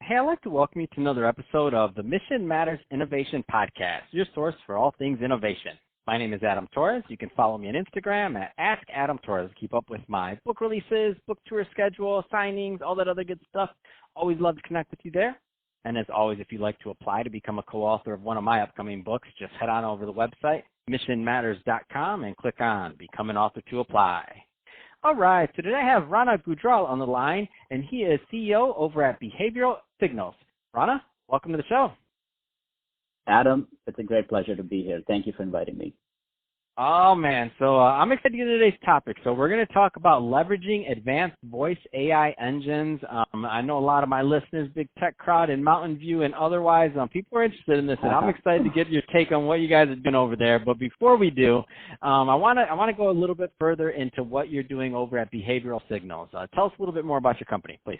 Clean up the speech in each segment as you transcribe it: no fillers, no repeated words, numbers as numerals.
Hey, I'd like to welcome you to another episode of the Mission Matters Innovation Podcast, your source for all things innovation. My name is Adam Torres. You can follow me on Instagram at AskAdamTorres. Keep up with my book releases, book tour schedule, signings, all that other good stuff. Always love to connect with you there. And as always, if you'd like to apply to become a co-author of one of my upcoming books, just head on over to the website, missionmatters.com, and click on Become an Author to apply. All right, so today I have Rana Gujral on the line, and he is CEO over at Behavioral Signals. Rana, welcome to the show. Adam, it's a great pleasure to be here. Thank you for inviting me. Oh, man. So I'm excited to get into today's topic. So we're going to talk about leveraging advanced voice AI engines. I know a lot of my listeners, big tech crowd in Mountain View and otherwise, people are interested in this, and I'm excited to get your take on what you guys are doing over there. But before we do, I want to go a little bit further into what you're doing over at Behavioral Signals. Tell us a little bit more about your company, please.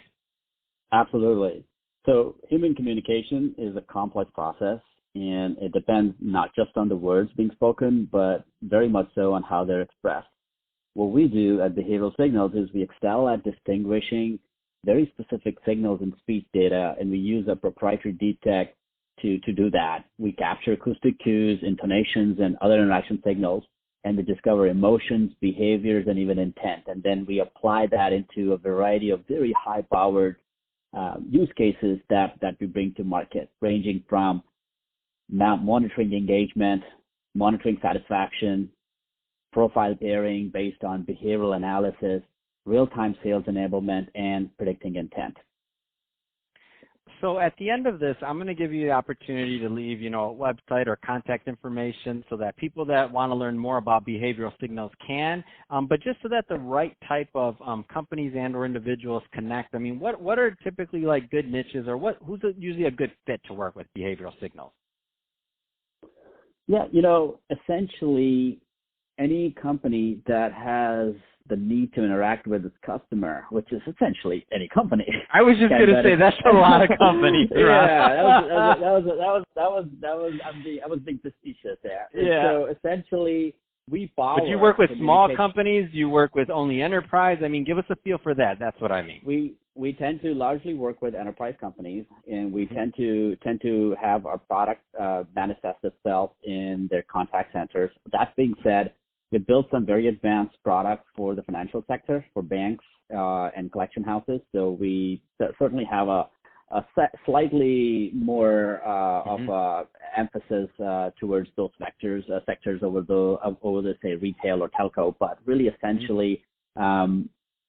Absolutely. So human communication is a complex process, and it depends not just on the words being spoken, but very much so on how they're expressed. What we do at Behavioral Signals is we excel at distinguishing very specific signals in speech data, and we use a proprietary deep tech to do that. We capture acoustic cues, intonations, and other interaction signals, and we discover emotions, behaviors, and even intent. And then we apply that into a variety of very high-powered use cases that we bring to market, ranging from monitoring engagement, monitoring satisfaction, profile pairing based on behavioral analysis, real-time sales enablement, and predicting intent. So at the end of this, I'm going to give you the opportunity to leave, a website or contact information so that people that want to learn more about behavioral signals can, but just so that the right type of companies and or individuals connect. I mean, what are typically like good niches, or who's usually a good fit to work with behavioral signals? Yeah, essentially any company that has the need to interact with its customer, which is essentially any company. I was just going to say that's a lot of companies. Yeah, I was being facetious there. Yeah. So essentially, we power. But you work with small companies. You work with only enterprise. I mean, give us a feel for that. That's what I mean. We tend to largely work with enterprise companies, and we tend to have our product manifest itself in their contact centers. That being said, we built some very advanced products for the financial sector, for banks and collection houses. So we certainly have a slightly more of emphasis towards those sectors over the say retail or telco. But really, essentially,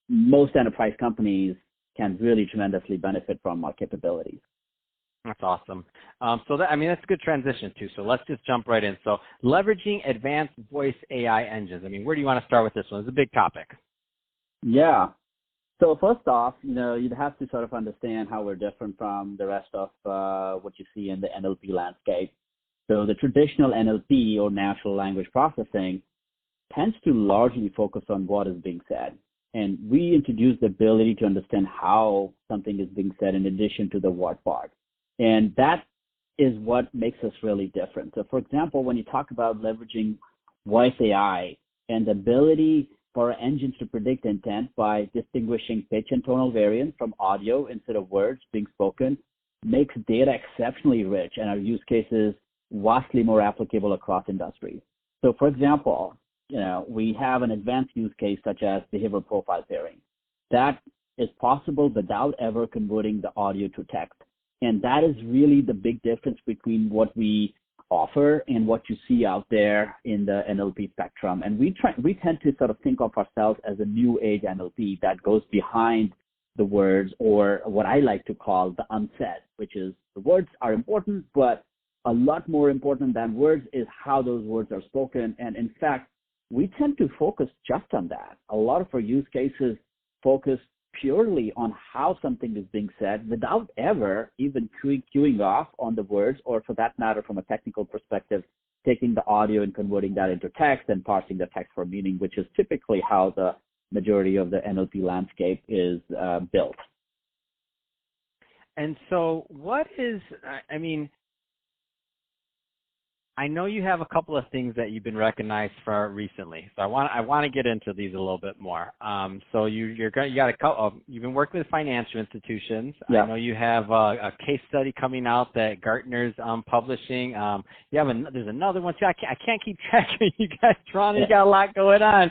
most enterprise companies can really tremendously benefit from our capabilities. That's awesome. That's a good transition too. So let's just jump right in. So leveraging advanced voice AI engines. I mean, where do you want to start with this one? It's a big topic. Yeah. So first off, you'd have to sort of understand how we're different from the rest of what you see in the NLP landscape. So the traditional NLP, or natural language processing, tends to largely focus on what is being said. And we introduce the ability to understand how something is being said in addition to the what part. And that is what makes us really different. So for example, when you talk about leveraging voice AI and the ability for engines to predict intent by distinguishing pitch and tonal variance from audio instead of words being spoken, makes data exceptionally rich and our use cases vastly more applicable across industries. So for example, we have an advanced use case such as behavioral profile pairing. That is possible without ever converting the audio to text. And that is really the big difference between what we offer and what you see out there in the NLP spectrum. And we tend to sort of think of ourselves as a new age NLP that goes behind the words, or what I like to call the unsaid, which is the words are important, but a lot more important than words is how those words are spoken. And in fact, we tend to focus just on that. A lot of our use cases focus purely on how something is being said without ever even queuing off on the words, or for that matter, from a technical perspective, taking the audio and converting that into text and parsing the text for meaning, which is typically how the majority of the NLP landscape is built. And so I know you have a couple of things that you've been recognized for recently, so I want to get into these a little bit more. So you got a couple. You've been working with financial institutions. Yeah. I know you have a case study coming out that Gartner's publishing. There's another one too. I can't keep track of you guys, Ron. You got a lot going on.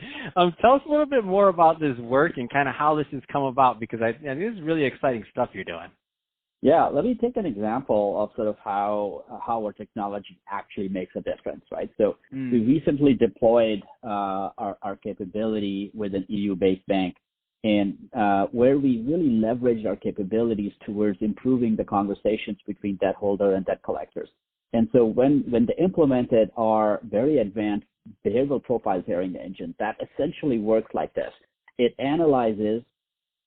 Tell us a little bit more about this work and kind of how this has come about, because I think this is really exciting stuff you're doing. Yeah, let me take an example of sort of how our technology actually makes a difference, right? So we recently deployed our capability with an EU-based bank, and where we really leveraged our capabilities towards improving the conversations between debt holder and debt collectors. And so when they implemented our very advanced behavioral profile pairing engine, that essentially works like this. It analyzes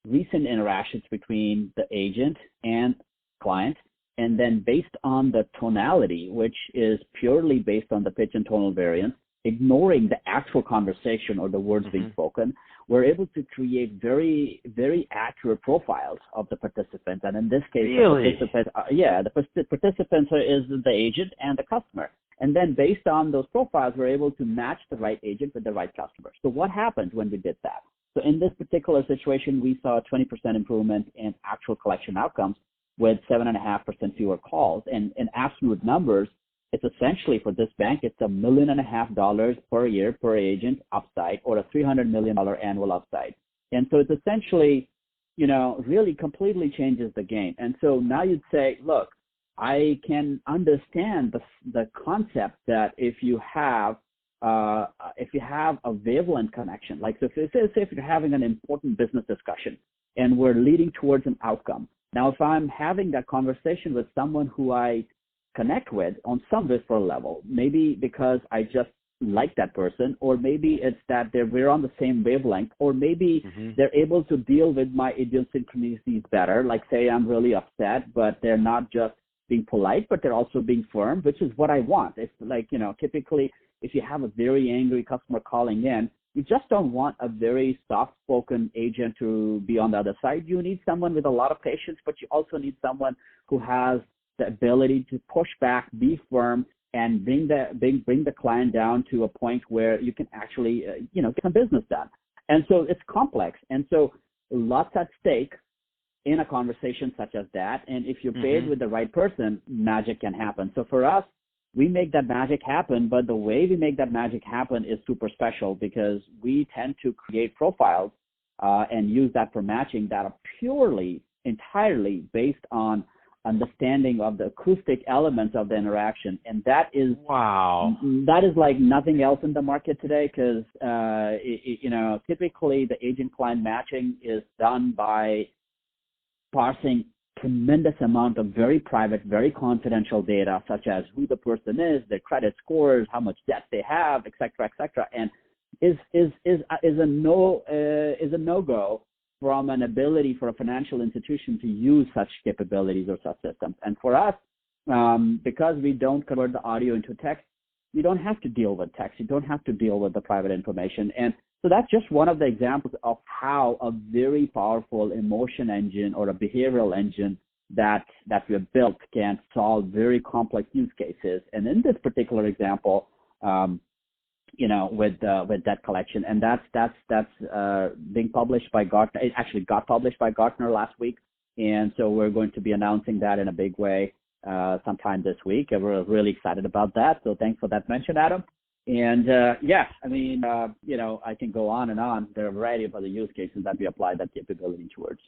recent interactions between the agent and client, and then based on the tonality, which is purely based on the pitch and tonal variance, ignoring the actual conversation or the words being spoken, we're able to create very, very accurate profiles of the participants. And in this case, really? the participants is the agent and the customer. And then based on those profiles, we're able to match the right agent with the right customer. So what happened when we did that? So in this particular situation, we saw a 20% improvement in actual collection outcomes with 7.5% fewer calls. And in absolute numbers, it's essentially for this bank, it's $1.5 million per year per agent upside, or a $300 million annual upside. And so it's essentially, really completely changes the game. And so now you'd say, look, I can understand the concept that if you have a wavelength connection, like so if you're having an important business discussion and we're leading towards an outcome. Now, if I'm having that conversation with someone who I connect with on some visceral level, maybe because I just like that person, or maybe it's that we're on the same wavelength, or maybe they're able to deal with my idiosyncrasies better. Like say I'm really upset, but they're not just being polite, but they're also being firm, which is what I want. It's like, typically if you have a very angry customer calling in, you just don't want a very soft-spoken agent to be on the other side. You need someone with a lot of patience, but you also need someone who has the ability to push back, be firm, and bring the client down to a point where you can actually, get some business done. And so it's complex. And so lots at stake in a conversation such as that. And if you're paired with the right person, magic can happen. So for us, we make that magic happen, but the way we make that magic happen is super special, because we tend to create profiles and use that for matching that are entirely based on understanding of the acoustic elements of the interaction. And that is like nothing else in the market today, because typically the agent-client matching is done by parsing tremendous amount of very private, very confidential data, such as who the person is, their credit scores, how much debt they have, et cetera, and is a no-go from an ability for a financial institution to use such capabilities or such systems. And for us, because we don't convert the audio into text, you don't have to deal with text. You don't have to deal with the private information. And so that's just one of the examples of how a very powerful emotion engine or a behavioral engine that we have built can solve very complex use cases. And in this particular example, with debt collection, and that's being published by Gartner. It actually got published by Gartner last week, and so we're going to be announcing that in a big way sometime this week, and we're really excited about that. So thanks for that mention, Adam. And I can go on and on. There are a variety of other use cases that we apply that capability towards.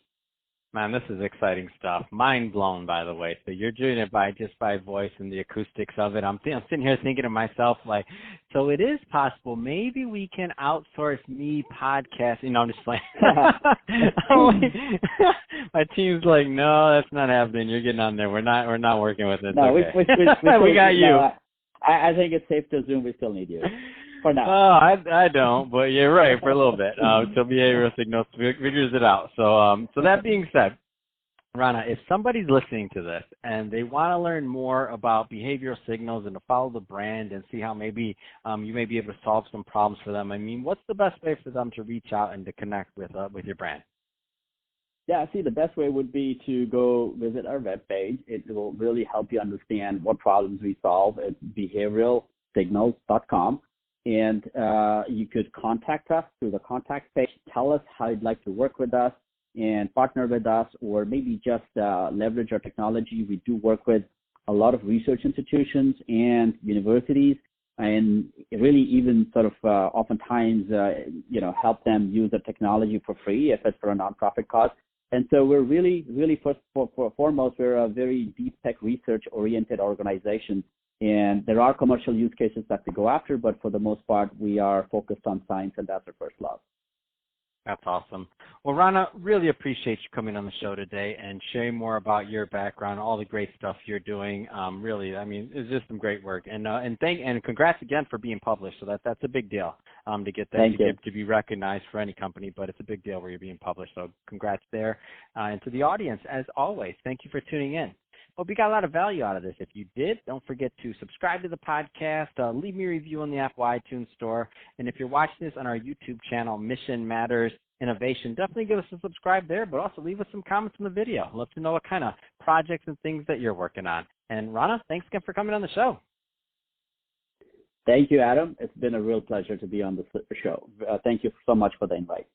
Man, this is exciting stuff. Mind blown, by the way. So you're doing it by voice and the acoustics of it. I'm sitting here thinking to myself, like, so it is possible. Maybe we can outsource me podcasting. I'm just like, my team's like, no, that's not happening. You're getting on there. We're not working with it. No, okay. we got you. No, I think it's safe to assume we still need you. For now. Oh, I don't, but you're right for a little bit. So behavioral signals figures it out. So that being said, Rana, if somebody's listening to this and they want to learn more about behavioral signals and to follow the brand and see how maybe you may be able to solve some problems for them, I mean, what's the best way for them to reach out and to connect with your brand? Yeah, see, the best way would be to go visit our webpage. It will really help you understand what problems we solve at behavioralsignals.com. And you could contact us through the contact page. Tell us how you'd like to work with us and partner with us, or maybe just leverage our technology. We do work with a lot of research institutions and universities, and really even sort of oftentimes, help them use the technology for free if it's for a nonprofit cause. And so we're really, first foremost, we're a very deep tech research-oriented organization. And there are commercial use cases that we go after, but for the most part, we are focused on science, and that's our first love. That's awesome. Well, Rana, really appreciate you coming on the show today and sharing more about your background, all the great stuff you're doing. Really, I mean, it's just some great work. And congrats again for being published. So that's a big deal to get that to be recognized for any company, but it's a big deal where you're being published. So congrats there. And to the audience, as always, thank you for tuning in. Hope you got a lot of value out of this. If you did, don't forget to subscribe to the podcast, leave me a review on the Apple iTunes Store, and if you're watching this on our YouTube channel, Mission Matters Innovation, definitely give us a subscribe there, but also leave us some comments on the video. I'd love to know what kind of projects and things that you're working on. And Rana, thanks again for coming on the show. Thank you, Adam. It's been a real pleasure to be on the show. Thank you so much for the invite.